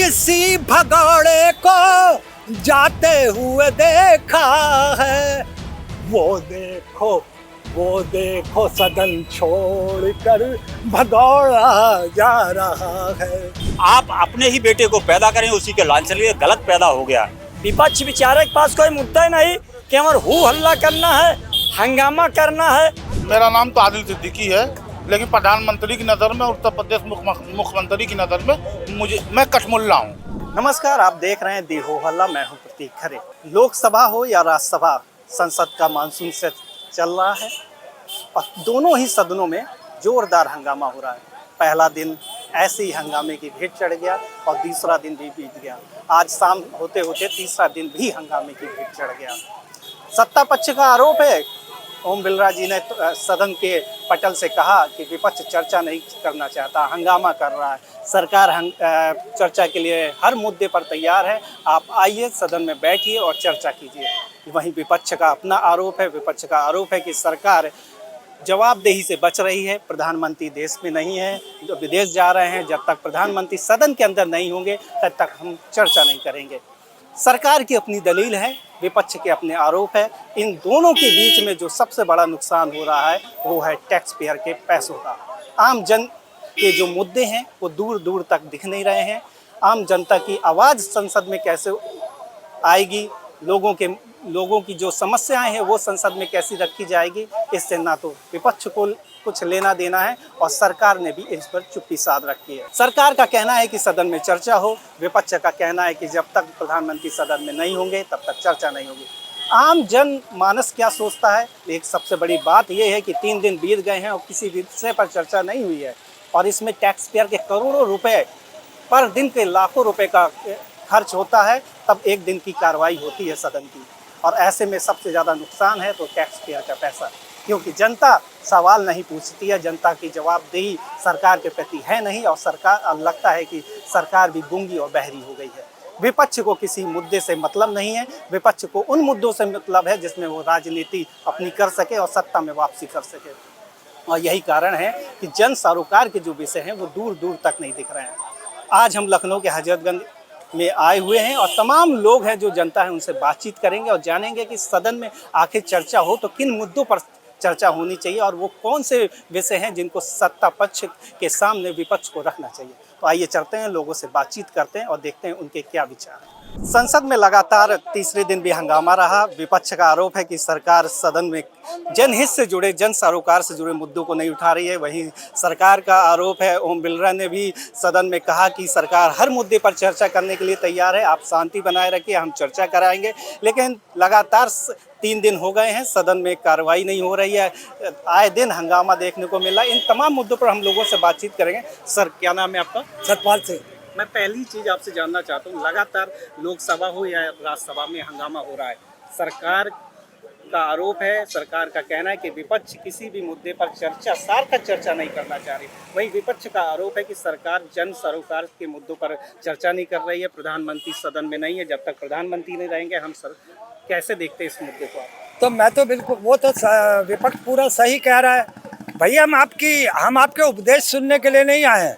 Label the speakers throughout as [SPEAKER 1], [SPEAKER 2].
[SPEAKER 1] किसी भगोड़े को जाते हुए देखा है, वो देखो सदन छोड़कर भगोड़ा जा रहा है।
[SPEAKER 2] आप अपने ही बेटे को पैदा करें, उसी के लालच लिए गलत पैदा हो गया।
[SPEAKER 3] विपक्ष बेचारे के पास कोई मुद्दा ही नहीं, केवल हू हल्ला करना है, हंगामा करना है।
[SPEAKER 4] मेरा नाम तो आदिल सिद्दीकी है, लेकिन प्रधानमंत्री की नज़र में, उत्तर प्रदेश मुख्यमंत्री की नज़र में मैं कठमुल्ला हूँ।
[SPEAKER 1] नमस्कार, आप देख रहे हैं दी हो हल्ला। मैं हूँ प्रतीक खरे। लोकसभा हो या राज्यसभा, संसद का मानसून से चल रहा है और दोनों ही सदनों में जोरदार हंगामा हो रहा है। पहला दिन ऐसे ही हंगामे की भेंट चढ़ गया और दूसरा दिन भी बीत गया। आज शाम होते होते तीसरा दिन भी हंगामे की भेंट चढ़ गया। सत्ता पक्ष का आरोप है, ओम बिरला जी ने सदन के पटल से कहा कि विपक्ष चर्चा नहीं करना चाहता, हंगामा कर रहा है। सरकार चर्चा के लिए हर मुद्दे पर तैयार है, आप आइए सदन में बैठिए और चर्चा कीजिए। वहीं विपक्ष का अपना आरोप है। विपक्ष का आरोप है कि सरकार जवाबदेही से बच रही है। प्रधानमंत्री देश में नहीं है, जो विदेश जा रहे हैं। जब तक प्रधानमंत्री सदन के अंदर नहीं होंगे तब तक हम चर्चा नहीं करेंगे। सरकार की अपनी दलील है, विपक्ष के अपने आरोप है। इन दोनों के बीच में जो सबसे बड़ा नुकसान हो रहा है वो है टैक्स पेयर के पैसों का। आम जन के जो मुद्दे हैं वो दूर दूर तक दिख नहीं रहे हैं। आम जनता की आवाज़ संसद में कैसे आएगी, लोगों की जो समस्याएं हैं वो संसद में कैसी रखी जाएगी, इससे ना तो विपक्ष को कुछ लेना देना है और सरकार ने भी इस पर चुप्पी साध रखी है। सरकार का कहना है कि सदन में चर्चा हो, विपक्ष का कहना है कि जब तक प्रधानमंत्री सदन में नहीं होंगे तब तक चर्चा नहीं होगी। आम जन मानस क्या सोचता है? एक सबसे बड़ी बात यह है कि 3 दिन बीत गए हैं और किसी विषय पर चर्चा नहीं हुई है और इसमें टैक्स पेयर के करोड़ों रुपए पर दिन के लाखों रुपए का खर्च होता है, तब एक दिन की कार्रवाई होती है सदन की। और ऐसे में सबसे ज़्यादा नुकसान है तो टैक्स पेयर का पैसा, क्योंकि जनता सवाल नहीं पूछती है। जनता की जवाबदेही सरकार के प्रति है नहीं और सरकार, लगता है कि सरकार भी गूंगी और बहरी हो गई है। विपक्ष को किसी मुद्दे से मतलब नहीं है। विपक्ष को उन मुद्दों से मतलब है जिसमें वो राजनीति अपनी कर सके और सत्ता में वापसी कर सके। और यही कारण है कि जन सरोकार के जो विषय हैं वो दूर दूर तक नहीं दिख रहे हैं। आज हम लखनऊ के हजरतगंज में आए हुए हैं और तमाम लोग हैं जो जनता है उनसे बातचीत करेंगे और जानेंगे कि सदन में आखिर चर्चा हो तो किन मुद्दों पर चर्चा होनी चाहिए और वो कौन से विषय हैं जिनको सत्ता पक्ष के सामने विपक्ष को रखना चाहिए। तो आइए चलते हैं, लोगों से बातचीत करते हैं और देखते हैं उनके क्या विचार हैं। संसद में लगातार तीसरे दिन भी हंगामा रहा। विपक्ष का आरोप है कि सरकार सदन में जनहित से जुड़े, जन सरोकार से जुड़े मुद्दों को नहीं उठा रही है। वहीं सरकार का आरोप है, ओम बिरला ने भी सदन में कहा कि सरकार हर मुद्दे पर चर्चा करने के लिए तैयार है, आप शांति बनाए रखिए, हम चर्चा कराएंगे। लेकिन लगातार 3 दिन हो गए हैं, सदन में कार्रवाई नहीं हो रही है, आए दिन हंगामा देखने को मिला। इन तमाम मुद्दों पर हम लोगों से बातचीत करेंगे। सर, क्या नाम है आपका?
[SPEAKER 3] सतपाल सिंह।
[SPEAKER 1] मैं पहली चीज़ आपसे जानना चाहता हूँ, लगातार लोकसभा हो या राज्यसभा में हंगामा हो रहा है। सरकार का आरोप है, सरकार का कहना है कि विपक्ष किसी भी मुद्दे पर चर्चा, सार्थक चर्चा नहीं करना चाह रही। वहीं विपक्ष का आरोप है कि सरकार जन सरोकार के मुद्दों पर चर्चा नहीं कर रही है, प्रधानमंत्री सदन में नहीं है। जब तक प्रधानमंत्री नहीं रहेंगे हम कैसे देखते हैं इस मुद्दे को आप?
[SPEAKER 3] तो मैं तो बिल्कुल, वो तो विपक्ष पूरा सही कह रहा है। भैया हम आपके उपदेश सुनने के लिए नहीं आए हैं,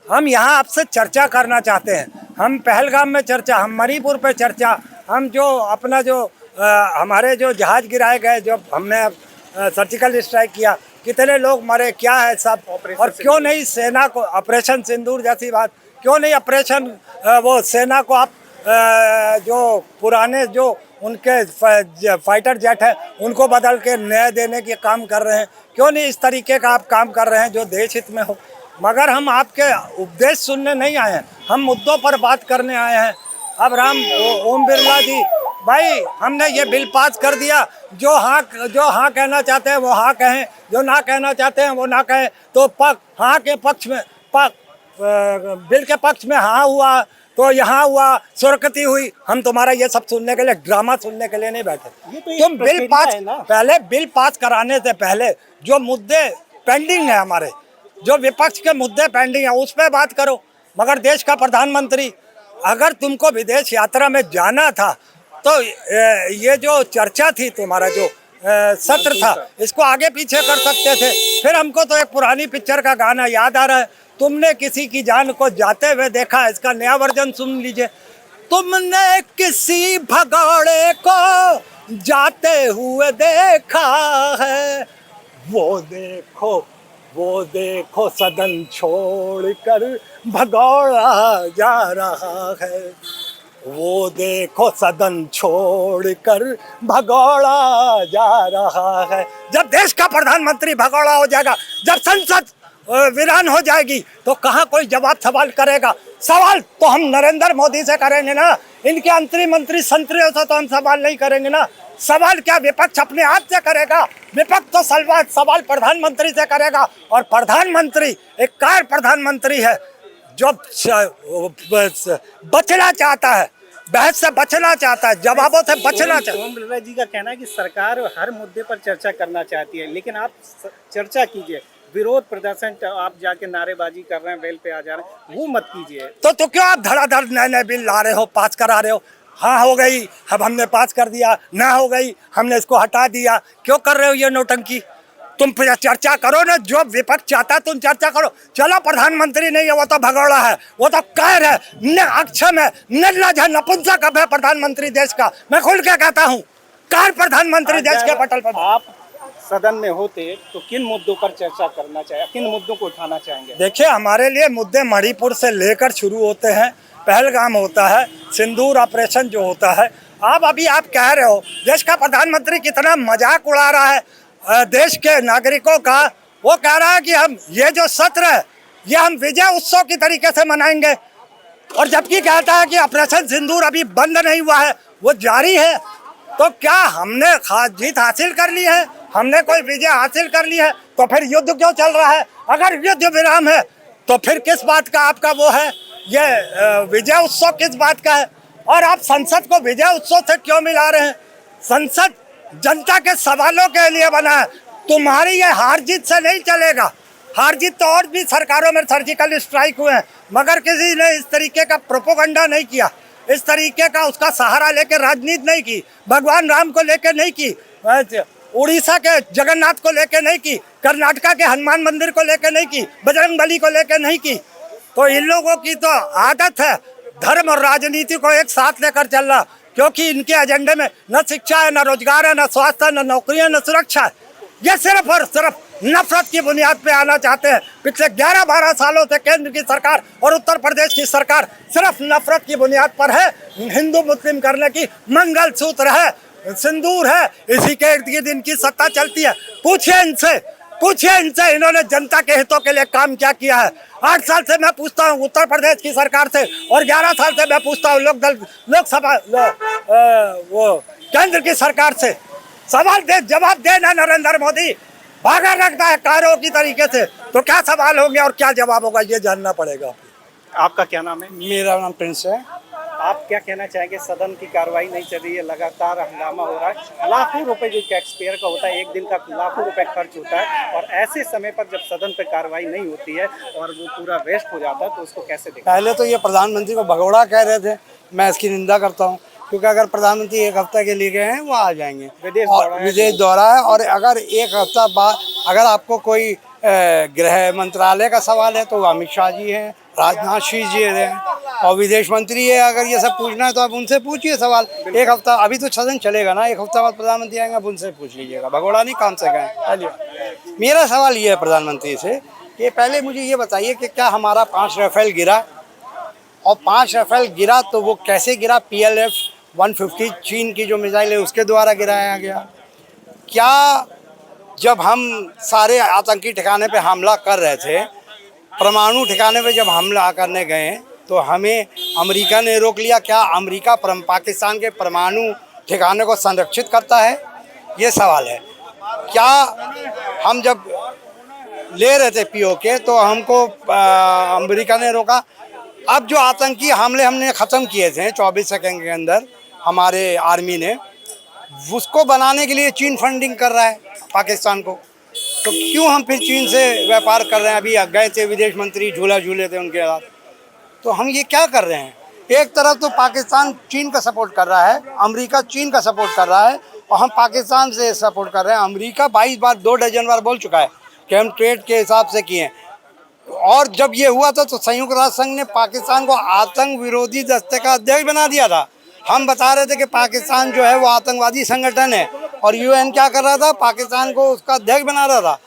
[SPEAKER 3] हम यहाँ आपसे चर्चा करना चाहते हैं। हम पहलगाम में चर्चा, हम मणिपुर पे चर्चा, हम जो अपना जो हमारे जो जहाज़ गिराए गए, जो हमने सर्जिकल स्ट्राइक किया, कितने लोग मरे, क्या है सब, और क्यों नहीं सेना को ऑपरेशन सिंदूर जैसी बात, क्यों नहीं ऑपरेशन वो सेना को आप जो पुराने जो उनके फाइटर जेट है उनको बदल के नए देने के काम कर रहे हैं, क्यों नहीं इस तरीके का आप काम कर रहे हैं जो देश हित में हो। मगर हम आपके उपदेश सुनने नहीं आए हैं, हम मुद्दों पर बात करने आए हैं। अब ओम बिरला जी, भाई हमने ये बिल पास कर दिया, जो हाँ कहना चाहते हैं वो हाँ कहें, जो ना कहना चाहते हैं वो ना कहें। तो हाँ के पक्ष में बिल के पक्ष में हाँ हुआ तो यहाँ हुआ, स्वीकृति हुई। हम तुम्हारा ये सब सुनने के लिए, ड्रामा सुनने के लिए नहीं बैठे। तुम बिल पास, पहले बिल पास कराने से पहले जो मुद्दे पेंडिंग है, हमारे जो विपक्ष के मुद्दे पेंडिंग है उस पर बात करो। मगर देश का प्रधानमंत्री, अगर तुमको विदेश यात्रा में जाना था तो ये जो चर्चा थी, तुम्हारा जो सत्र था, इसको आगे पीछे कर सकते थे। फिर हमको तो एक पुरानी पिक्चर का गाना याद आ रहा है, तुमने किसी की जान को जाते हुए देखा, इसका नया वर्जन सुन लीजिए। तुमने किसी भगोड़े को जाते हुए देखा है, वो देखो सदन छोड़कर भगोड़ा जा रहा है, वो देखो सदन छोड़कर भगोड़ा जा रहा है। जब देश का प्रधानमंत्री भगोड़ा हो जाएगा, जब संसद वीरान हो जाएगी, तो कहाँ कोई जवाब सवाल करेगा? सवाल तो हम नरेंद्र मोदी से करेंगे ना, इनके अंतरी मंत्री संतरियों से तो हम सवाल नहीं करेंगे ना। सवाल क्या विपक्ष अपने आप से करेगा? विपक्ष तो सवाल प्रधानमंत्री से करेगा, और प्रधानमंत्री एक कार प्रधानमंत्री है जो बचना चाहता है, बहस से बचना चाहता है, जवाबों से बचना चाहता है।
[SPEAKER 1] ओम बिरला जी का कहना है कि सरकार हर मुद्दे पर चर्चा करना चाहती है, लेकिन आप चर्चा कीजिए, विरोध प्रदर्शन आप जाके नारेबाजी कर रहे हैं, वेल पे आ जा रहे हैं, वो मत कीजिए।
[SPEAKER 3] तो क्यों आप धड़ाधड़ नए नए बिल ला रहे हो, पास करा रहे हो? हाँ हो गई, अब हमने पास कर दिया, ना हो गई हमने इसको हटा दिया। क्यों कर रहे हो ये नौटंकी? तुम फिर चर्चा करो ना, जो विपक्ष चाहता है तुम चर्चा करो। चलो प्रधानमंत्री नहीं है, वो तो भगोड़ा है, वो तो कैर है, अक्षम है, निर्लज है, नपुंसक है प्रधानमंत्री देश का। मैं खुल के कहता हूँ, कार प्रधानमंत्री देश के पटल पर।
[SPEAKER 1] आप सदन में होते तो किन मुद्दों पर चर्चा करना चाहिए, किन मुद्दों को उठाना चाहेंगे?
[SPEAKER 3] देखिए, हमारे लिए मुद्दे मणिपुर से लेकर शुरू होते हैं, पहलगाम होता है, सिंदूर ऑपरेशन जो होता है। अभी आप कह रहे हो देश का प्रधानमंत्री कितना मजाक उड़ा रहा है देश के नागरिकों का। वो कह रहा है कि हम ये जो सत्र है ये हम विजय उत्सव की तरीके से मनाएंगे, और जबकि कहता है कि ऑपरेशन सिंदूर अभी बंद नहीं हुआ है, वो जारी है। तो क्या हमने जीत हासिल कर ली है? हमने कोई विजय हासिल कर ली है? तो फिर युद्ध क्यों चल रहा है? अगर युद्ध विराम है तो फिर किस बात का आपका वो है, ये विजय उत्सव किस बात का है? और आप संसद को विजय उत्सव से क्यों मिला रहे हैं? संसद जनता के सवालों के लिए बना है। तुम्हारी ये हार जीत से नहीं चलेगा। हार जीत तो और भी सरकारों में सर्जिकल स्ट्राइक हुए हैं, मगर किसी ने इस तरीके का प्रोपोगंडा नहीं किया, इस तरीके का उसका सहारा लेकर राजनीति नहीं की, भगवान राम को लेकर नहीं की, उड़ीसा के जगन्नाथ को लेकर नहीं की, कर्नाटका के हनुमान मंदिर को लेकर नहीं की, बजरंगबली को लेकर नहीं की। तो इन लोगों की तो आदत है धर्म और राजनीति को एक साथ लेकर चलना, क्योंकि इनके एजेंडे में न शिक्षा है, न रोजगार है, न स्वास्थ्य, न नौकरी है, न सुरक्षा है। ये सिर्फ और सिर्फ नफरत की बुनियाद पे आना चाहते हैं। पिछले 11-12 सालों से केंद्र की सरकार और उत्तर प्रदेश की सरकार सिर्फ नफरत की बुनियाद पर है। हिंदू मुस्लिम करने की मंगलसूत्र है, सिंदूर है, इसी के इर्द गिर्द इनकी सत्ता चलती है। पूछिए इनसे इन्होंने जनता के हितों के लिए काम क्या किया है। 8 साल से मैं पूछता हूँ उत्तर प्रदेश की सरकार से, और 11 साल से मैं पूछता हूँ लोकसभा वो केंद्र की सरकार से। सवाल दे, जवाब देना नरेंद्र मोदी। भागा रखता है कारों की तरीके से, तो क्या सवाल होंगे और क्या जवाब होगा ये जानना पड़ेगा।
[SPEAKER 1] आपका क्या नाम है?
[SPEAKER 3] मेरा नाम प्रिंस है।
[SPEAKER 1] आप क्या कहना चाहेंगे? सदन की कार्रवाई नहीं चल रही है, लगातार हंगामा हो रहा है, लाखों रुपए जो टैक्स पेयर का होता है, एक दिन का लाखों रुपए खर्च होता है, और ऐसे समय पर जब सदन पर कार्रवाई नहीं होती है और वो पूरा वेस्ट हो जाता है, तो उसको कैसे देखते हैं?
[SPEAKER 3] पहले तो ये प्रधानमंत्री को भगोड़ा कह रहे थे, मैं इसकी निंदा करता हूँ, क्योंकि अगर प्रधानमंत्री एक हफ्ते के लिए गए हैं वो आ जाएंगे, विदेश दौरा है। और अगर एक हफ्ता बाद अगर आपको कोई गृह मंत्रालय का सवाल है तो वो अमित शाह जी हैं, राजनाथ सिंह जी हैं, और विदेश मंत्री है। अगर ये सब पूछना है तो आप उनसे पूछिए सवाल। एक हफ्ता अभी तो सदन चलेगा ना, एक हफ्ता बाद प्रधानमंत्री आएंगे, आप उनसे पूछ लीजिएगा, भगोड़ा नहीं काम से गए। मेरा सवाल ये है प्रधानमंत्री से कि पहले मुझे ये बताइए कि क्या हमारा 5 राफेल गिरा, और 5 राफेल गिरा तो वो कैसे गिरा? PLF-150 चीन की जो मिसाइल है उसके द्वारा गिराया गया। क्या जब हम सारे आतंकी ठिकाने पे हमला कर रहे थे, परमाणु ठिकाने पे जब हमला करने गए तो हमें अमेरिका ने रोक लिया? क्या अमेरिका पाकिस्तान के परमाणु ठिकाने को संरक्षित करता है? ये सवाल है। क्या हम जब ले रहे थे POK तो हमको अमेरिका ने रोका? अब जो आतंकी हमले हमने ख़त्म किए थे 24 सेकंड के अंदर हमारे आर्मी ने, उसको बनाने के लिए चीन फंडिंग कर रहा है पाकिस्तान को, तो क्यों हम फिर चीन से व्यापार कर रहे हैं? अभी गए थे विदेश मंत्री, झूला झूले थे उनके साथ। तो हम ये क्या कर रहे हैं? एक तरफ तो पाकिस्तान चीन का सपोर्ट कर रहा है, अमेरिका चीन का सपोर्ट कर रहा है, और हम पाकिस्तान से सपोर्ट कर रहे हैं। अमेरिका 22 बार 2 डजन बार बोल चुका है कि हम ट्रेड के हिसाब से किए हैं। और जब ये हुआ था तो संयुक्त राष्ट्र संघ ने पाकिस्तान को आतंक विरोधी दस्ते का अध्यक्ष बना दिया था। हम बता रहे थे कि पाकिस्तान जो है वो आतंकवादी संगठन है और यूएन क्या कर रहा था, पाकिस्तान को उसका अध्यक्ष बना रहा था।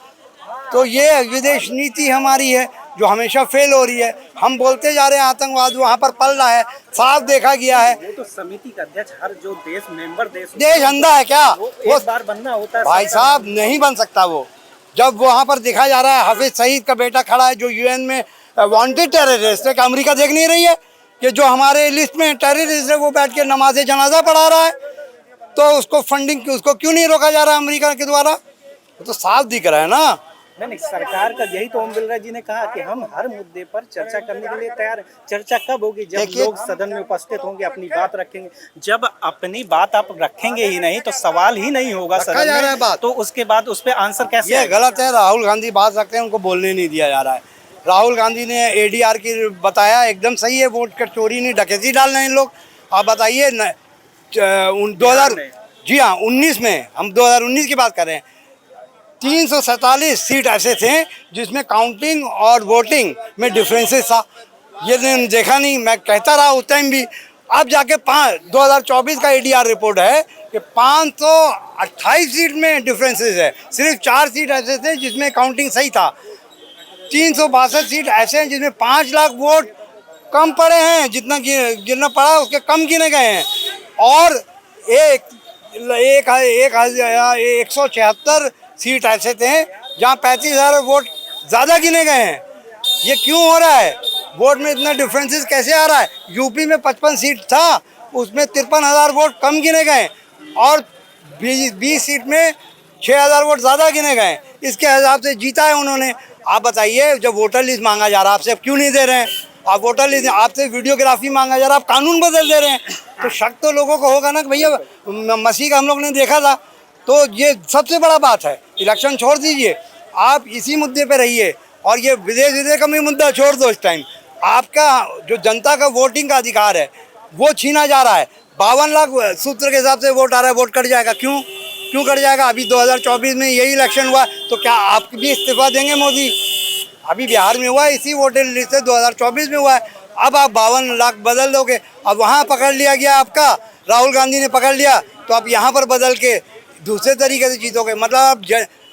[SPEAKER 3] तो ये विदेश नीति हमारी है जो हमेशा फेल हो रही है। हम बोलते जा रहे हैं आतंकवाद वहाँ पर पल रहा है, साफ देखा गया है।
[SPEAKER 1] वो तो समिति का अध्यक्ष हर जो देश मेंबर
[SPEAKER 3] देश अंधा है क्या?
[SPEAKER 1] वो एक बार बनना होता है
[SPEAKER 3] भाई साहब, नहीं बन सकता वो। जब वहाँ पर दिखा जा रहा है हाफिज सईद का बेटा खड़ा है जो यूएन में वांटेड टेररिस्ट है, कि अमेरिका देख नहीं रही है कि जो हमारे लिस्ट में टेररिस्ट है वो बैठ के नमाज जनाजा पढ़ा रहा है, तो उसको फंडिंग उसको क्यों नहीं रोका जा रहा अमेरिका के द्वारा? वो तो साफ दिख रहा है ना।
[SPEAKER 1] नहीं, सरकार का यही तो ओम बिरला जी ने कहा कि हम हर मुद्दे पर चर्चा करने के लिए तैयार हैं। चर्चा कब होगी? जब लोग सदन में उपस्थित होंगे, अपनी बात रखेंगे। जब अपनी बात आप रखेंगे ही नहीं तो सवाल ही नहीं होगा सदन में, बात तो उसके बाद उस पर आंसर कैसे?
[SPEAKER 3] ये गलत है। राहुल गांधी बात रखते हैं, उनको बोलने नहीं दिया जा रहा है। राहुल गांधी ने एडीआर की बताया, एकदम सही है। वोट का चोरी नहीं, डकैती डाल रहे हैं लोग। आप बताइए 2000 जी हाँ 19 में, हम 2019 की बात कर रहे हैं, 347 सीट ऐसे थे जिसमें काउंटिंग और वोटिंग में डिफरेंसेस था। ये देखा नहीं, मैं कहता रहा उस टाइम भी। अब जाके 2024 का एडीआर रिपोर्ट है कि 528 सीट में डिफरेंसेस है। सिर्फ 4 सीट ऐसे थे जिसमें काउंटिंग सही था। 362 सीट ऐसे हैं जिसमें 5 लाख वोट कम पड़े हैं, जितना पड़ा उसके कम गिने गए हैं। और 176 सीट ऐसे थे जहाँ 35,000 वोट ज़्यादा गिने गए हैं। ये क्यों हो रहा है? वोट में इतना डिफरेंसेस कैसे आ रहा है? यूपी में 55 सीट था, उसमें 53,000 वोट कम गिने गए और 20 सीट में 6,000 वोट ज़्यादा गिने गए। इसके हिसाब से जीता है उन्होंने। आप बताइए, जब वोटर लिस्ट मांगा जा रहा है आपसे, अब क्यों नहीं दे रहे हैं? आप वोटर लिस्ट, आपसे वीडियोग्राफी मांगा जा रहा है, आप कानून बदल दे रहे हैं। तो शक तो लोगों को होगा ना कि भैया मसीह का हम लोग ने देखा था। तो ये सबसे बड़ा बात है। इलेक्शन छोड़ दीजिए, आप इसी मुद्दे पे रहिए और ये विदेश का भी मुद्दा छोड़ दो। इस टाइम आपका जो जनता का वोटिंग का अधिकार है वो छीना जा रहा है। 52 लाख सूत्र के हिसाब से वोट आ रहा है, वोट कट जाएगा। क्यों कट जाएगा? अभी 2024 में यही इलेक्शन हुआ, तो क्या आप भी इस्तीफा देंगे मोदी? अभी बिहार में हुआ है, इसी वोटर लिस्ट से 2024 में हुआ है। अब आप 52 लाख बदल दोगे। अब वहाँ पकड़ लिया गया आपका, राहुल गांधी ने पकड़ लिया, तो आप यहाँ पर बदल के दूसरे तरीके से जीतोगे। मतलब आप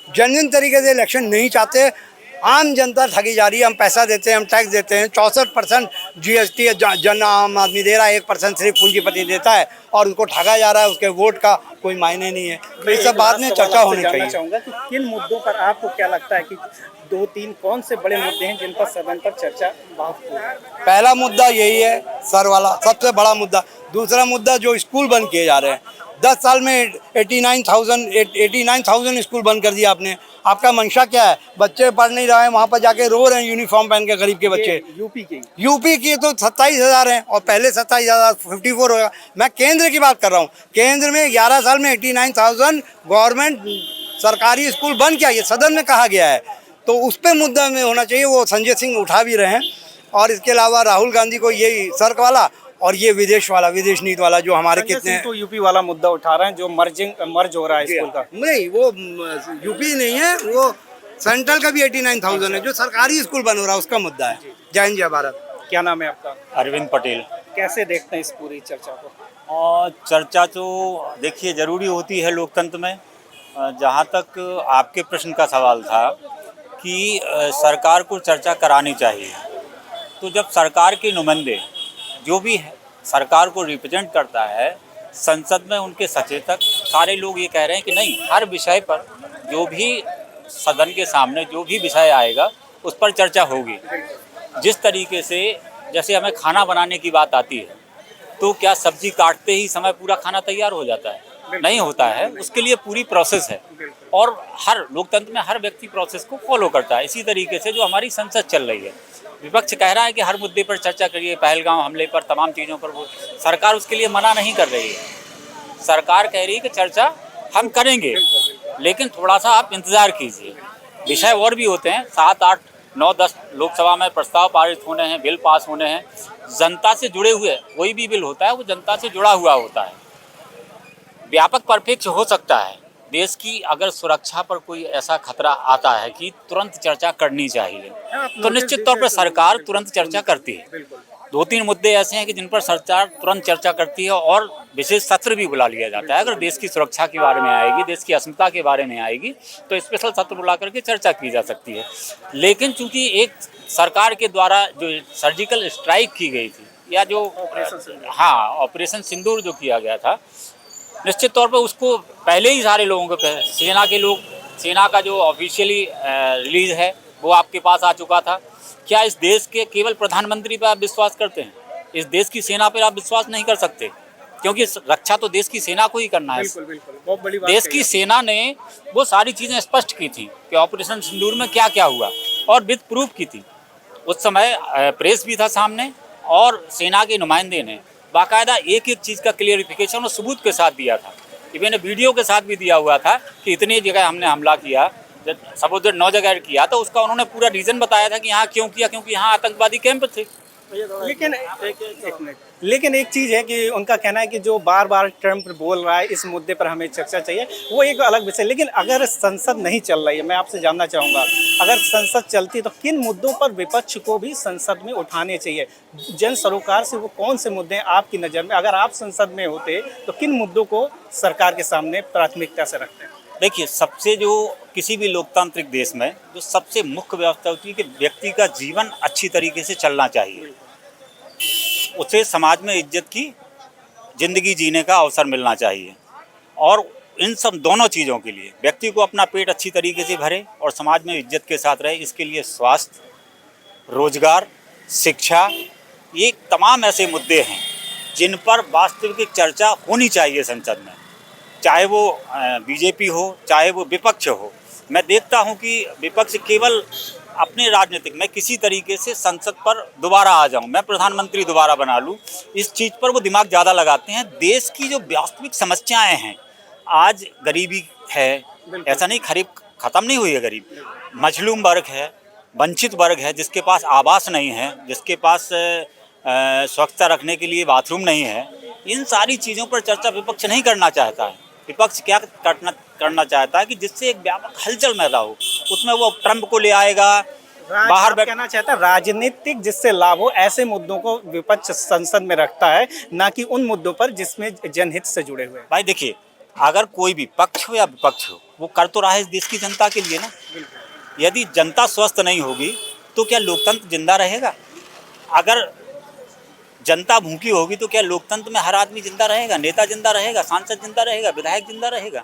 [SPEAKER 3] जेन्युइन तरीके से इलेक्शन नहीं चाहते। आम जनता ठगी जा रही है। हम पैसा देते हैं, हम टैक्स देते हैं, 64% जीएसटी जन आम आदमी दे रहा है, 1% सिर्फ पूंजीपति देता है और उनको ठगा जा रहा है। उसके वोट का कोई मायने नहीं है। तो इस सब बात में चर्चा होनी चाहिए।
[SPEAKER 1] चाहूँगा कि किन मुद्दों पर आपको क्या लगता है कि 2-3 कौन से बड़े मुद्दे हैं जिन पर सदन पर चर्चा बहुत है?
[SPEAKER 3] पहला मुद्दा यही है, सर वाला सबसे बड़ा मुद्दा। दूसरा मुद्दा जो स्कूल बंद किए जा रहे हैं, 10 साल में 89,000 स्कूल बंद कर दिया आपने। आपका मंशा क्या है? बच्चे पढ़ नहीं रहे हैं, वहाँ पर जाके रो रहे हैं यूनिफॉर्म पहन के, गरीब के बच्चे। यूपी की तो 27,000 हैं और पहले 27,000 54 होगा। मैं केंद्र की बात कर रहा हूँ। केंद्र में 11 साल में 89,000 गवर्नमेंट सरकारी स्कूल बंद किया, ये सदन में कहा गया है। तो उस पर मुद्दा में होना चाहिए, वो संजय सिंह उठा भी रहे हैं। और इसके अलावा राहुल गांधी को यही सर्क वाला और ये विदेश नीति वाला जो हमारे कितने
[SPEAKER 1] तो यूपी वाला मुद्दा उठा रहे हैं जो मर्ज हो रहा है स्कूल का।
[SPEAKER 3] नहीं, वो यूपी नहीं है, वो सेंट्रल का भी 89,000 है जो सरकारी स्कूल बन हो रहा है, उसका मुद्दा है। जय हिंद जय भारत।
[SPEAKER 1] क्या नाम है आपका?
[SPEAKER 2] अरविंद पटेल।
[SPEAKER 1] कैसे देखते हैं इस पूरी चर्चा को?
[SPEAKER 2] और चर्चा तो देखिए ज़रूरी होती है लोकतंत्र में। जहाँ तक आपके प्रश्न का सवाल था कि सरकार को चर्चा करानी चाहिए, तो जब सरकार के नुमाइंदे जो भी सरकार को रिप्रेजेंट करता है संसद में, उनके सचेतक सारे लोग ये कह रहे हैं कि नहीं, हर विषय पर जो भी सदन के सामने जो भी विषय आएगा उस पर चर्चा होगी। जिस तरीके से जैसे हमें खाना बनाने की बात आती है तो क्या सब्जी काटते ही समय पूरा खाना तैयार हो जाता है? नहीं होता है। उसके लिए पूरी प्रोसेस है और हर लोकतंत्र में हर व्यक्ति प्रोसेस को फॉलो करता है। इसी तरीके से जो हमारी संसद चल रही है, विपक्ष कह रहा है कि हर मुद्दे पर चर्चा करिए, पहलगाम हमले पर, तमाम चीज़ों पर। वो सरकार उसके लिए मना नहीं कर रही है। सरकार कह रही है कि चर्चा हम करेंगे, लेकिन थोड़ा सा आप इंतज़ार कीजिए। विषय और भी होते हैं, 7, 8, 9, 10 लोकसभा में प्रस्ताव पारित होने हैं, बिल पास होने हैं। जनता से जुड़े हुए कोई भी बिल होता है वो जनता से जुड़ा हुआ होता है। व्यापक परिप्रेक्ष्य हो सकता है। देश की अगर सुरक्षा पर कोई ऐसा खतरा आता है कि तुरंत चर्चा करनी चाहिए, तो निश्चित तौर पर सरकार तुरंत चर्चा करती है। 2-3 मुद्दे ऐसे हैं कि जिन पर सरकार तुरंत चर्चा करती है और विशेष सत्र भी बुला लिया जाता है। अगर देश की सुरक्षा के बारे में आएगी, देश की अस्मिता के बारे में आएगी, तो स्पेशल सत्र बुला करके चर्चा की जा सकती है। लेकिन चूंकि एक सरकार के द्वारा जो सर्जिकल स्ट्राइक की गई थी, या जो ऑपरेशन सिंदूर जो किया गया था, निश्चित तौर पर उसको पहले ही सारे लोगों को, सेना का जो ऑफिशियली रिलीज है वो आपके पास आ चुका था। क्या इस देश के केवल प्रधानमंत्री पर आप विश्वास करते हैं? इस देश की सेना पर आप विश्वास नहीं कर सकते, क्योंकि रक्षा तो देश की सेना को ही करना है।
[SPEAKER 1] बिल्कुल बहुत बड़ी बात
[SPEAKER 2] देश की सेना ने वो सारी चीज़ें स्पष्ट की थी कि ऑपरेशन सिंदूर में क्या क्या हुआ, और विद प्रूफ की थी। उस समय प्रेस भी था सामने, और सेना के नुमाइंदे ने बाकायदा एक एक चीज़ का क्लियरिफिकेशन और सबूत के साथ दिया था। इवन वीडियो के साथ भी दिया हुआ था कि इतनी जगह हमने हमला किया, जब सपोज 9 जगह किया, तो उसका उन्होंने पूरा रीज़न बताया था कि यहाँ क्यों किया, क्योंकि यहाँ आतंकवादी कैंप थे।
[SPEAKER 1] लेकिन एक चीज़ है कि उनका कहना है कि जो बार बार ट्रम्प बोल रहा है इस मुद्दे पर हमें चर्चा चाहिए, वो एक अलग विषय। लेकिन अगर संसद नहीं चल रही है, मैं आपसे जानना चाहूँगा, अगर संसद चलती तो किन मुद्दों पर विपक्ष को भी संसद में उठाने चाहिए? जन सरोकार से वो कौन से मुद्दे हैं आपकी नज़र में? अगर आप संसद में होते तो किन मुद्दों को सरकार के सामने प्राथमिकता से रखते हैं?
[SPEAKER 2] देखिए, सबसे जो किसी भी लोकतांत्रिक देश में जो सबसे मुख्य व्यवस्था होती है कि व्यक्ति का जीवन अच्छी तरीके से चलना चाहिए, उसे समाज में इज्जत की ज़िंदगी जीने का अवसर मिलना चाहिए। और इन सब दोनों चीज़ों के लिए व्यक्ति को अपना पेट अच्छी तरीके से भरे और समाज में इज्जत के साथ रहे, इसके लिए स्वास्थ्य, रोजगार, शिक्षा, ये तमाम ऐसे मुद्दे हैं जिन पर वास्तविक चर्चा होनी चाहिए संसद में, चाहे वो बीजेपी हो, चाहे वो विपक्ष हो। मैं देखता हूं कि विपक्ष केवल अपने राजनीतिक में किसी तरीके से संसद पर दोबारा आ जाऊं, मैं प्रधानमंत्री दोबारा बना लूं, इस चीज़ पर वो दिमाग ज़्यादा लगाते हैं। देश की जो वास्तविक समस्याएं हैं, आज गरीबी है, ऐसा नहीं ख़त्म नहीं हुई है गरीब, मजलूम वर्ग है, वंचित वर्ग है, जिसके पास आवास नहीं है, जिसके पास स्वच्छता रखने के लिए बाथरूम नहीं है, इन सारी चीज़ों पर चर्चा विपक्ष नहीं करना चाहता है। विपक्ष क्या करना चाहता है कि जिससे एक व्यापक हलचल पैदा हो, उसमें वो ट्रम्प को ले आएगा, बाहर
[SPEAKER 1] कहना चाहता है राजनीतिक जिससे लाभ हो, ऐसे मुद्दों को विपक्ष संसद में रखता है, ना कि उन मुद्दों पर जिसमें जनहित से जुड़े हुए।
[SPEAKER 2] भाई देखिए, अगर कोई भी पक्ष हो या विपक्ष हो, वो कर तो रहा है इस देश की जनता के लिए ना। यदि जनता स्वस्थ नहीं होगी तो क्या लोकतंत्र जिंदा रहेगा? अगर जनता भूखी होगी तो क्या लोकतंत्र में हर आदमी जिंदा रहेगा? नेता जिंदा रहेगा, सांसद जिंदा रहेगा, विधायक जिंदा रहेगा?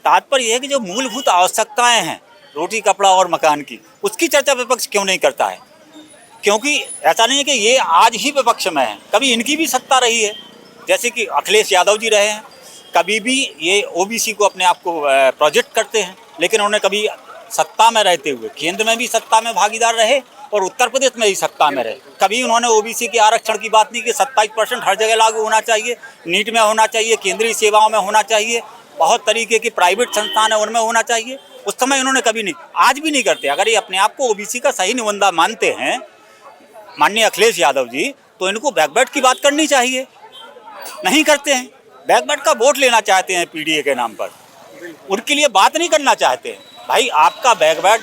[SPEAKER 2] तात्पर्य यह है कि जो मूलभूत आवश्यकताएं हैं, रोटी, कपड़ा और मकान की, उसकी चर्चा विपक्ष क्यों नहीं करता है? क्योंकि ऐसा नहीं है कि ये आज ही विपक्ष में है, कभी इनकी भी सत्ता रही है। जैसे कि अखिलेश यादव जी रहे हैं, कभी भी ये ओबीसी को अपने आप को प्रोजेक्ट करते हैं, लेकिन उन्होंने कभी सत्ता में रहते हुए केंद्र में भी सत्ता में भागीदार रहे और उत्तर प्रदेश में ही सत्ता में रहे। कभी उन्होंने ओबीसी के आरक्षण की बात नहीं की। 27% हर जगह लागू होना चाहिए, नीट में होना चाहिए, केंद्रीय सेवाओं में होना चाहिए, बहुत तरीके की प्राइवेट संस्थान है उनमें होना चाहिए। उस समय इन्होंने कभी नहीं, आज भी नहीं करते। अगर ये अपने आप को ओबीसी का सही नुमाइंदा मानते हैं माननीय अखिलेश यादव जी, तो इनको बैकबैट की बात करनी चाहिए, नहीं करते हैं। बैकबैट का वोट लेना चाहते हैं पीडीए के नाम पर, उनके लिए बात नहीं करना चाहते हैं। भाई आपका बैकबैट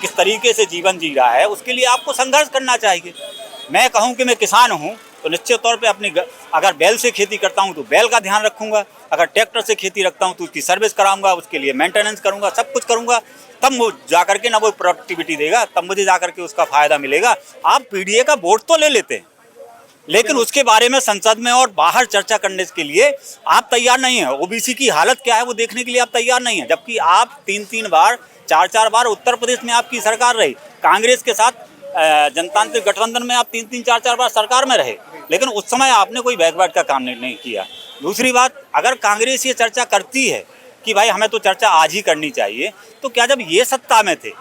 [SPEAKER 2] किस तरीके से जीवन जी रहा है, उसके लिए आपको संघर्ष करना चाहिए। मैं कहूं कि मैं किसान हूं तो निश्चित तौर पे अपनी, अगर बैल से खेती करता हूं तो बैल का ध्यान रखूंगा, अगर ट्रैक्टर से खेती रखता हूं तो उसकी सर्विस कराऊंगा, उसके लिए मेंटेनेंस करूंगा, सब कुछ करूंगा, तब वो जाकर के ना वो प्रोडक्टिविटी देगा, तब मुझे जाकर के उसका फ़ायदा मिलेगा। आप पीडीए का वोट तो ले लेते हैं, लेकिन उसके बारे में संसद में और बाहर चर्चा करने के लिए आप तैयार नहीं हैं। ओबीसी की हालत क्या है वो देखने के लिए आप तैयार नहीं हैं, जबकि आप 3-3 बार 4-4 बार उत्तर प्रदेश में आपकी सरकार रही, कांग्रेस के साथ जनतांत्रिक गठबंधन में आप 3-3, 4-4 बार सरकार में रहे, लेकिन उस समय आपने कोई बैकबैट का काम नहीं किया। दूसरी बात, अगर कांग्रेस ये चर्चा करती है कि भाई हमें तो चर्चा आज ही करनी चाहिए, तो क्या जब ये सत्ता में थे,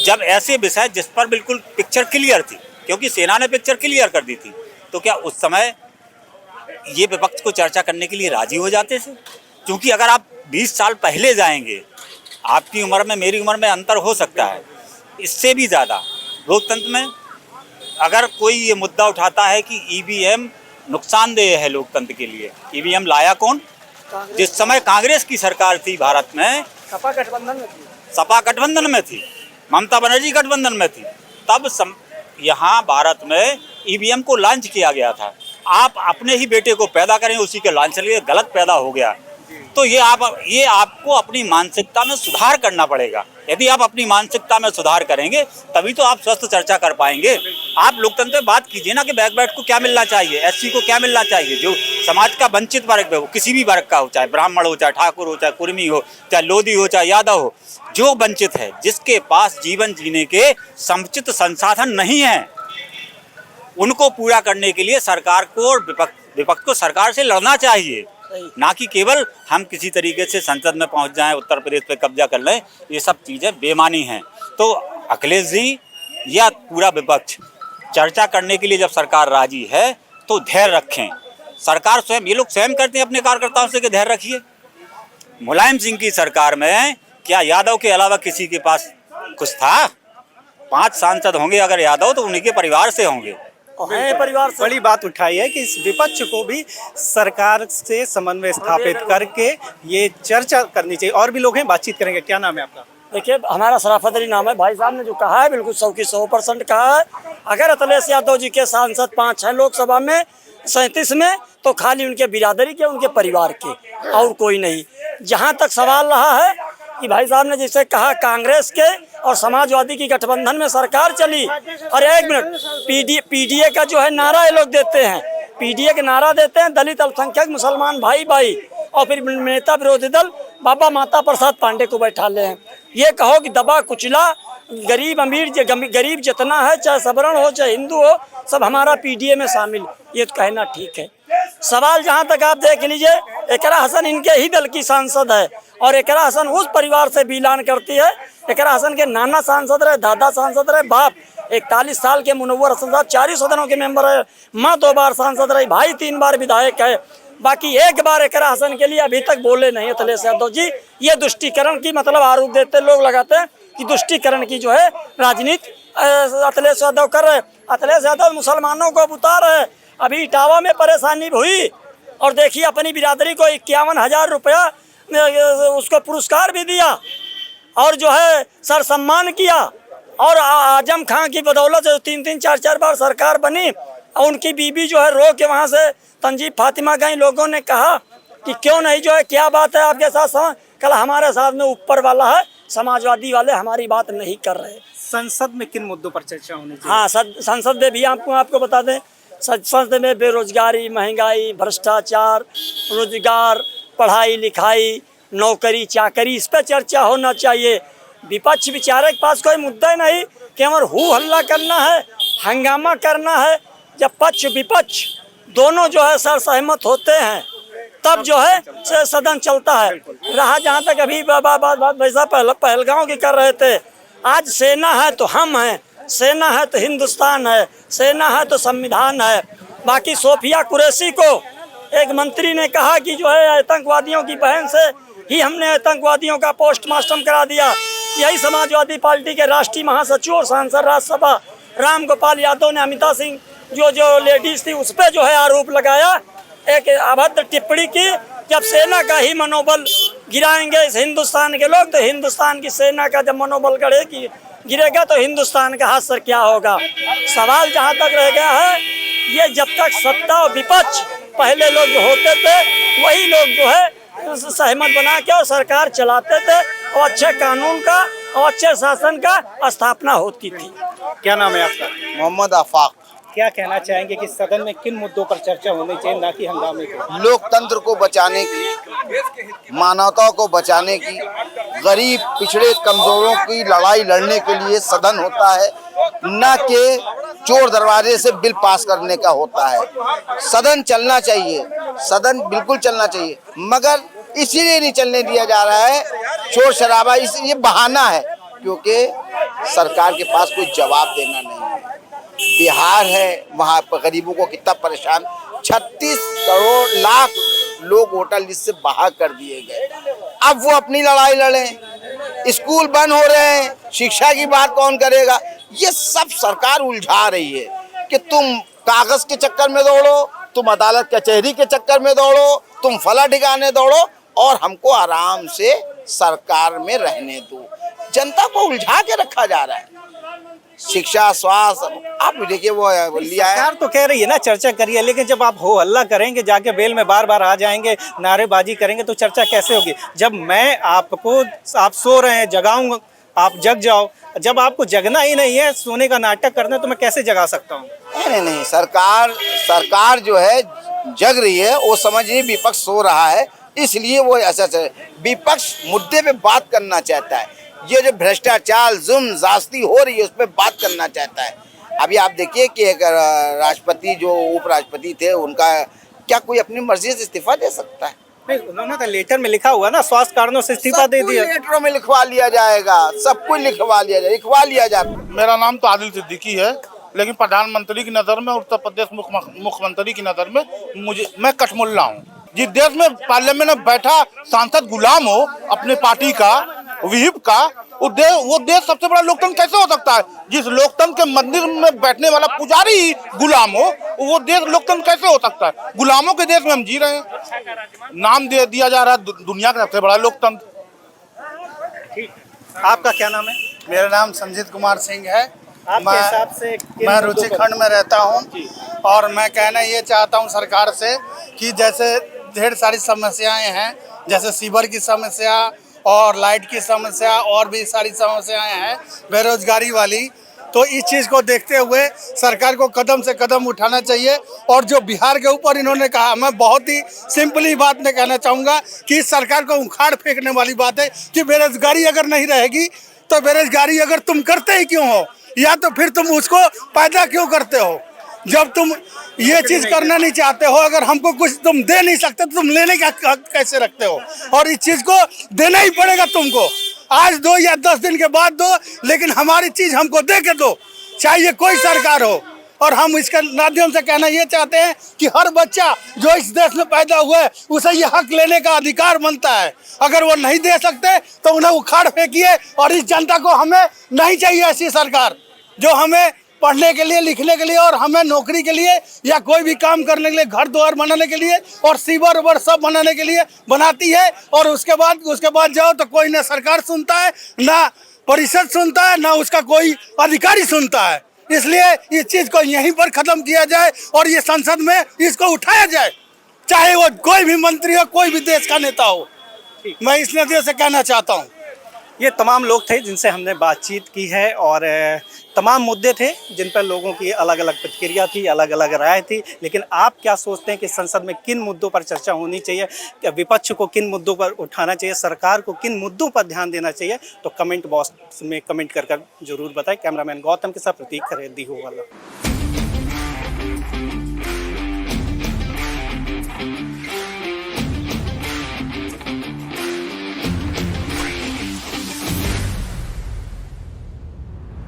[SPEAKER 2] जब ऐसे विषय जिस पर बिल्कुल पिक्चर क्लियर थी, क्योंकि सेना ने पिक्चर क्लियर कर दी थी, तो क्या उस समय ये विपक्ष को चर्चा करने के लिए राजी हो जाते थे? क्योंकि अगर आप 20 साल पहले जाएंगे, आपकी उम्र में मेरी उम्र में अंतर हो सकता है, इससे भी ज़्यादा लोकतंत्र में अगर कोई ये मुद्दा उठाता है कि ईवीएम नुकसानदेह है लोकतंत्र के लिए, ईवीएम लाया कौन? जिस समय कांग्रेस की सरकार थी भारत में,
[SPEAKER 3] सपा गठबंधन में थी,
[SPEAKER 2] सपा गठबंधन में थी, ममता बनर्जी गठबंधन में थी, तब यहाँ भारत में ईवीएम को लॉन्च किया गया था। आप अपने ही बेटे को पैदा करें, उसी के लॉन्च लिए गलत पैदा हो गया। तो ये आपको अपनी मानसिकता में सुधार करना पड़ेगा। यदि आप अपनी मानसिकता में सुधार करेंगे तभी तो आप स्वस्थ चर्चा कर पाएंगे। आप लोकतंत्र में बात कीजिए ना कि बैकवर्ड को क्या मिलना चाहिए, एससी को क्या मिलना चाहिए, जो समाज का वंचित वर्ग है, वो किसी भी वर्ग का हो, चाहे ब्राह्मण हो, चाहे ठाकुर हो, चाहे कुर्मी हो, चाहे लोधी हो, चाहे यादव हो, जो वंचित है, जिसके पास जीवन जीने के समुचित संसाधन नहीं है, उनको पूरा करने के लिए सरकार को और विपक्ष को सरकार से लड़ना चाहिए, ना कि केवल हम किसी तरीके से संसद में पहुंच जाएं, उत्तर प्रदेश पे कब्जा कर लें। ये सब चीज़ें बेमानी हैं। तो अखिलेश जी या पूरा विपक्ष चर्चा करने के लिए जब सरकार राजी है तो धैर्य रखें। सरकार स्वयं, ये लोग स्वयं करते हैं अपने कार्यकर्ताओं से कि धैर्य रखिए। मुलायम सिंह की सरकार में क्या यादव के अलावा किसी के पास कुछ था? 5 सांसद होंगे अगर यादव तो उन्हीं के परिवार से होंगे।
[SPEAKER 1] परिवार से बड़ी बात उठाई है कि इस विपक्ष को भी सरकार से समन्वय स्थापित करके ये चर्चा करनी चाहिए। और भी लोग हैं, बातचीत करेंगे। क्या नाम है आपका?
[SPEAKER 5] देखिए, हमारा शराफत अली नाम है। भाई साहब ने जो कहा है बिल्कुल 100 की 100% कहा है। अगर अखिलेश यादव जी के सांसद 5 हैं लोकसभा में, 37 में, तो खाली उनके बिरादरी के, उनके परिवार के, और कोई नहीं। जहाँ तक सवाल रहा है कि भाई साहब ने जैसे कहा कांग्रेस के और समाजवादी की गठबंधन में सरकार चली, और 1 मिनट, पीडीए का जो है नारा ये लोग देते हैं, पीडीए का नारा देते हैं दलित अल्पसंख्यक मुसलमान भाई भाई, और फिर नेता विरोधी दल बाबा माता प्रसाद पांडे को बैठा ले हैं। ये कहो कि दबा कुचला गरीब अमीर, गरीब जितना है, चाहे सबरण हो चाहे हिंदू हो, सब हमारा पीडीए में शामिल, ये तो कहना ठीक है। सवाल जहाँ तक आप देख लीजिए, एकरा हसन इनके ही दल की सांसद है, और एकरा हसन उस परिवार से बिलोंग करती है। एकरा हसन के नाना सांसद रहे, दादा सांसद रहे, बाप 41 साल के मुनव्वर हसन साहब 4 सदनों के मेंबर है, माँ 2 बार सांसद रही, भाई 3 बार विधायक है। बाकी एक बार एकरा हसन के लिए अभी तक बोले नहीं अखिलेश यादव जी। ये तुष्टीकरण की मतलब आरोप देते लोग लगाते हैं कि तुष्टीकरण की जो है राजनीति अखिलेश यादव कर रहे। अखिलेश यादव मुसलमानों को उतार रहे। अभी इटावा में परेशानी हुई और देखिए अपनी बिरादरी को 51,000 रुपया उसको पुरस्कार भी दिया, और जो है सर सम्मान किया। और आजम खां की बदौलत जो 3-3, 4-4 बार सरकार बनी, और उनकी बीबी जो है रो के वहाँ से तंजीब फातिमा गई। लोगों ने कहा कि क्यों नहीं, जो है क्या बात है आपके साथ? कल हमारे साथ में ऊपर वाला है, समाजवादी वाले हमारी बात नहीं कर रहे।
[SPEAKER 1] संसद में किन मुद्दों पर चर्चा होनी चाहिए?
[SPEAKER 5] हाँ, संसद में भी आपको बता दें, संसद में बेरोजगारी, महंगाई, भ्रष्टाचार, रोजगार, पढ़ाई लिखाई, नौकरी चाकरी, इस पर चर्चा होना चाहिए। विपक्ष बेचारे के पास कोई मुद्दा नहीं कि हमारे हु हल्ला करना है, हंगामा करना है। जब पक्ष विपक्ष दोनों जो है सर सहमत होते हैं तब जो है सदन चलता है। रहा जहाँ तक अभी बात वैसा पहलगांव की कर रहे थे, आज सेना है तो हम हैं, सेना है तो हिंदुस्तान है, सेना है तो संविधान है। बाकी सोफिया कुरैशी को एक मंत्री ने कहा कि जो है आतंकवादियों की बहन से ही हमने आतंकवादियों का पोस्टमार्टम करा दिया। यही समाजवादी पार्टी के राष्ट्रीय महासचिव और सांसद राज्यसभा राम गोपाल यादव ने अमिता सिंह जो लेडीज थी उस पर जो है आरोप लगाया, एक अभद्र टिप्पणी की। जब सेना का ही मनोबल गिराएंगे इस हिंदुस्तान के लोग, तो हिंदुस्तान की सेना का जब मनोबल गिरेगा तो हिंदुस्तान का हाथ सर क्या होगा? सवाल जहाँ तक रह गया है, ये जब तक सत्ता और विपक्ष पहले लोग जो होते थे वही लोग जो है सहमत बना के और सरकार चलाते थे, और अच्छे कानून का और अच्छे शासन का स्थापना होती थी।
[SPEAKER 1] क्या नाम है आपका?
[SPEAKER 6] मोहम्मद आफाक।
[SPEAKER 1] क्या कहना चाहेंगे कि सदन में किन मुद्दों पर चर्चा होनी चाहिए, ना कि हंगामे को?
[SPEAKER 6] लोकतंत्र को बचाने की, मानवता को बचाने की, गरीब पिछड़े कमजोरों की लड़ाई लड़ने के लिए सदन होता है, न कि चोर दरवाजे से बिल पास करने का होता है। सदन चलना चाहिए, सदन बिल्कुल चलना चाहिए, मगर इसीलिए नहीं चलने दिया जा रहा है शोर शराबा, ये बहाना है क्योंकि सरकार के पास कोई जवाब देना नहीं है। बिहार है, वहाँ पर गरीबों को कितना परेशान, 36 करोड़ लाख लोग वोटर लिस्ट से बाहर कर दिए गए। अब वो अपनी लड़ाई लड़ें, स्कूल बंद हो रहे हैं, शिक्षा की बात कौन करेगा? ये सब सरकार उलझा रही है कि तुम कागज के चक्कर में दौड़ो, तुम अदालत कचहरी के चक्कर में दौड़ो, तुम फला ठिकाने दौड़ो और हमको आराम से सरकार में रहने दो। जनता को उलझा के रखा जा रहा है। शिक्षा, स्वास्थ्य, आप देखिए वो लिया है।
[SPEAKER 1] सरकार तो कह रही है ना चर्चा करिए, लेकिन जब आप हो हल्ला करेंगे, जाके बेल में बार बार आ जाएंगे, नारेबाजी करेंगे, तो चर्चा कैसे होगी? जब मैं आपको, आप सो रहे हैं, जगाऊंगा, आप जग जाओ। जब आपको जगना ही नहीं है, सोने का नाटक करना है, तो मैं कैसे जगा सकता हूँ?
[SPEAKER 6] नहीं, सरकार जो है जग रही है, वो समझ रही विपक्ष सो रहा है, इसलिए वो ऐसा विपक्ष मुद्दे पे बात करना चाहता है। ये जो भ्रष्टाचार, जुल्म, ज्यादती हो रही है, उस पर बात करना चाहता है। अभी आप देखिए कि एक राष्ट्रपति जो उपराष्ट्रपति थे, उनका क्या कोई अपनी मर्जी से इस्तीफा दे सकता है?
[SPEAKER 1] नहीं, उन्होंने तो लेटर में लिखा हुआ ना, स्वास्थ्य कारणों से इस्तीफा दे दिया।
[SPEAKER 6] लेटरों में लिखवा लिया जाएगा, सब कुछ लिखवा लिया जाएगा।
[SPEAKER 4] मेरा नाम तो आदिल सिद्दीकी है, लेकिन प्रधानमंत्री की नज़र में, उत्तर प्रदेश मुख्यमंत्री की नज़र में मैं कठमुल्ला हूँ। जिस देश में पार्लियामेंट में बैठा सांसद गुलाम हो अपने पार्टी का, विहिप का, वो देश सबसे बड़ा लोकतंत्र कैसे हो सकता है? जिस लोकतंत्र के मंदिर में बैठने वाला पुजारी ही गुलाम हो, वो देश लोकतंत्र कैसे हो सकता है? गुलामों के देश में हम जी रहे हैं। नाम दे दिया जा रहा है दुनिया का सबसे बड़ा लोकतंत्र।
[SPEAKER 1] आपका क्या नाम है?
[SPEAKER 7] मेरा नाम संजीत कुमार सिंह है।
[SPEAKER 1] आपके हिसाब से
[SPEAKER 7] मैं रुचिखंड में रहता हूँ और मैं कहना ये चाहता हूँ सरकार से कि जैसे ढेर सारी समस्याएं हैं, जैसे सीवर की समस्या और लाइट की समस्या और भी सारी समस्याएं हैं बेरोजगारी वाली, तो इस चीज़ को देखते हुए सरकार को कदम से कदम उठाना चाहिए। और जो बिहार के ऊपर इन्होंने कहा, मैं बहुत ही सिंपली बात में कहना चाहूँगा कि सरकार को उखाड़ फेंकने वाली बात है कि बेरोजगारी अगर नहीं रहेगी तो बेरोजगारी अगर तुम करते ही क्यों हो, या तो फिर तुम उसको पैदा क्यों करते हो? जब तुम ये चीज़ करना नहीं चाहते हो, अगर हमको कुछ तुम दे नहीं सकते तो तुम लेने का हक कैसे रखते हो? और इस चीज़ को देना ही पड़ेगा तुमको, आज दो या 10 दिन के बाद दो, लेकिन हमारी चीज़ हमको दे के दो, चाहे कोई सरकार हो। और हम इसके माध्यम से कहना ये चाहते हैं कि हर बच्चा जो इस देश में पैदा हुआ है, उसे ये हक लेने का अधिकार बनता है। अगर वो नहीं दे सकते तो उन्हें उखाड़ फेंकिए। और इस जनता को, हमें नहीं चाहिए ऐसी सरकार जो हमें पढ़ने के लिए, लिखने के लिए और हमें नौकरी के लिए या कोई भी काम करने के लिए, घर द्वार बनाने के लिए और सीवर उबर सब बनाने के लिए बनाती है। और उसके बाद जाओ तो कोई ना सरकार सुनता है, ना परिषद सुनता है, ना उसका कोई अधिकारी सुनता है। इसलिए इस चीज़ को यहीं पर ख़त्म किया जाए और ये संसद में इसको उठाया जाए, चाहे वो कोई भी मंत्री हो, कोई भी देश का नेता हो। मैं इस नज़रिए से कहना चाहता हूँ।
[SPEAKER 1] ये तमाम लोग थे जिनसे हमने बातचीत की है और तमाम मुद्दे थे जिन पर लोगों की अलग अलग प्रतिक्रिया थी, अलग अलग राय थी। लेकिन आप क्या सोचते हैं कि संसद में किन मुद्दों पर चर्चा होनी चाहिए, विपक्ष को किन मुद्दों पर उठाना चाहिए, सरकार को किन मुद्दों पर ध्यान देना चाहिए? तो कमेंट बॉक्स में कमेंट कर जरूर बताएं। कैमरामैन गौतम के साथ प्रतीक खरे, दीहो वाला।